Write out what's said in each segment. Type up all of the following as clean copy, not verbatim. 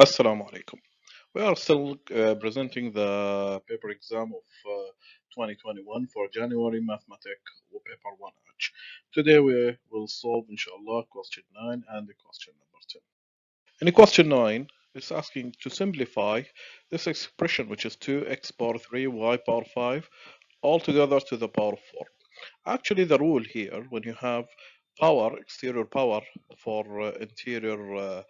Assalamu alaikum. We are still presenting the paper exam of 2021 for January Mathematics paper 1H. Today we will solve inshallah question 9 and the question number 10. In question 9, it's asking to simplify this expression, which is 2x power 3 y power 5 altogether to the power of 4. Actually, the rule here, when you have power, exterior power for interior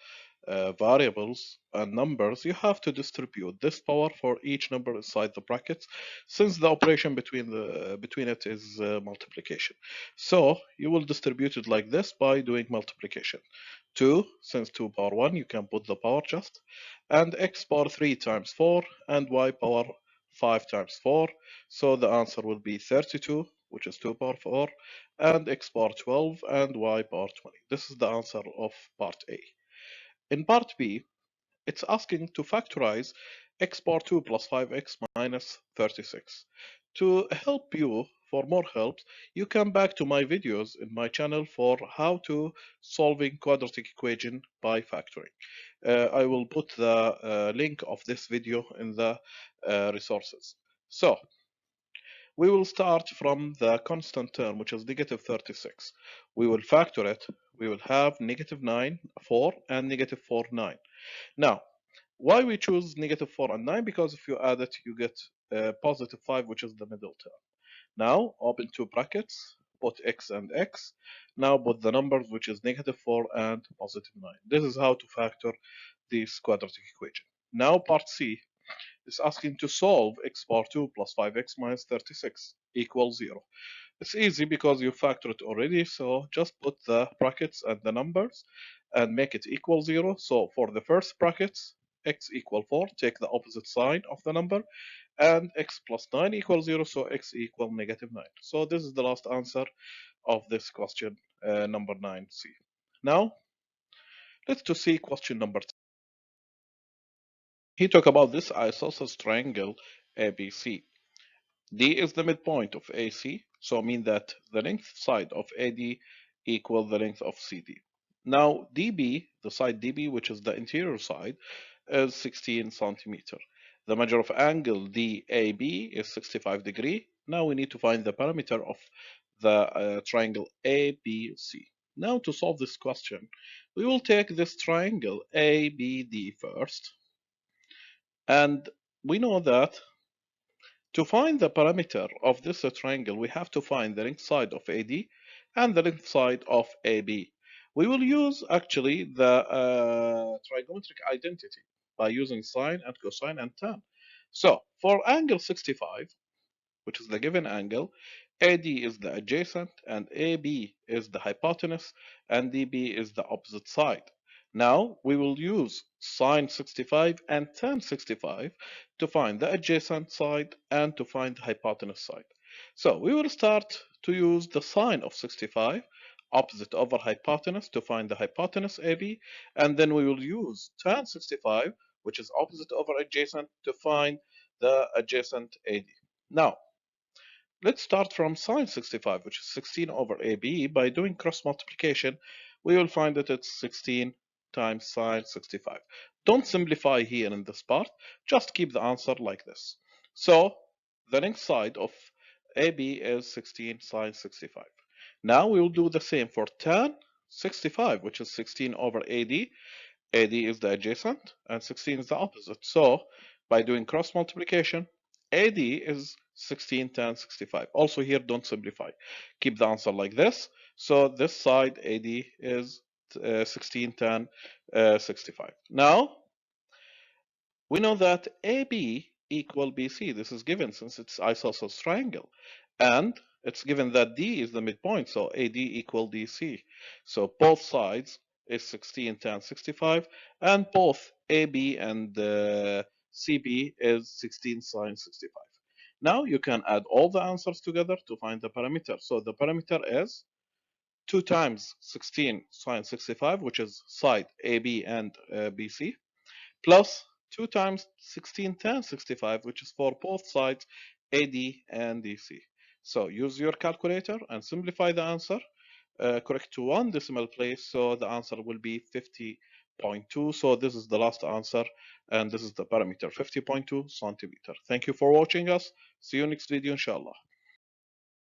variables and numbers, you have to distribute this power for each number inside the brackets, since the operation between it is multiplication. So you will distribute it like this by doing multiplication. 2, since 2 power 1, you can put the power just, and x power 3 times 4, and y power 5 times 4. So the answer will be 32, which is 2 power 4, and x power 12, and y power 20. This is the answer of part A. In part B, it's asking to factorize x power 2 plus 5x minus 36. To help you, for more help, you come back to my videos in my channel for how to solving quadratic equation by factoring. I will put the link of this video in the resources. So we will start from the constant term, which is negative 36. We will factor it. We will have negative 9, 4, and negative 4, 9. Now, why we choose negative 4 and 9? Because if you add it, you get positive 5, which is the middle term. Now, open two brackets, put x and x. Now put the numbers, which is negative 4 and positive 9. This is how to factor this quadratic equation. Now, part C is asking to solve x power 2 plus 5x minus 36 equals 0. It's easy because you factor it already, so just put the brackets and the numbers and make it equal 0. So for the first brackets, x equal 4, take the opposite sign of the number, and x plus 9 equals 0, so x equal negative 9. So this is the last answer of this question, number 9C. Now, let's to see question number 10. He talk about this isosceles triangle ABC. D is the midpoint of AC, so mean that the length side of AD equal the length of CD. Now DB, the side DB, which is the interior side, is 16 centimeter. The measure of angle DAB is 65 degree. Now we need to find the parameter of the triangle ABC. Now to solve this question, we will take this triangle ABD first, and we know that to find the parameter of this triangle, we have to find the length side of AD and the length side of AB. We will use actually the trigonometric identity by using sine and cosine and tan. So for angle 65, which is the given angle, AD is the adjacent and AB is the hypotenuse and DB is the opposite side. Now we will use sine 65 and tan 65 to find the adjacent side and to find the hypotenuse side. So we will start to use the sine of 65, opposite over hypotenuse, to find the hypotenuse AB, and then we will use tan 65, which is opposite over adjacent, to find the adjacent AD. Now, let's start from sine 65, which is 16 over AB. By doing cross multiplication, we will find that it's 16 times sine 65. Don't simplify here in this part, just keep the answer like this. So the length side of AB is 16 sine 65. Now we will do the same for tan 65, which is 16 over AD. AD is the adjacent and 16 is the opposite. So by doing cross multiplication, AD is 16 tan 65. Also here, don't simplify. Keep the answer like this. So this side AD is 16 tan 65. Now, we know that AB equal BC. This is given since it's isosceles triangle. And it's given that D is the midpoint, so AD equal DC. So both sides is 16 tan 65, and both AB and CB is 16 sine 65. Now you can add all the answers together to find the parameter. So the parameter is 2 times 16 sine 65, which is side AB and BC, plus 2 times 16 tan 65, which is for both sides AD and DC. So use your calculator and simplify the answer. Correct to one decimal place, so the answer will be 50.5. 50.2. So this is the last answer, and this is the parameter 50.2 centimeter. Thank you for watching us. See you next video, inshallah.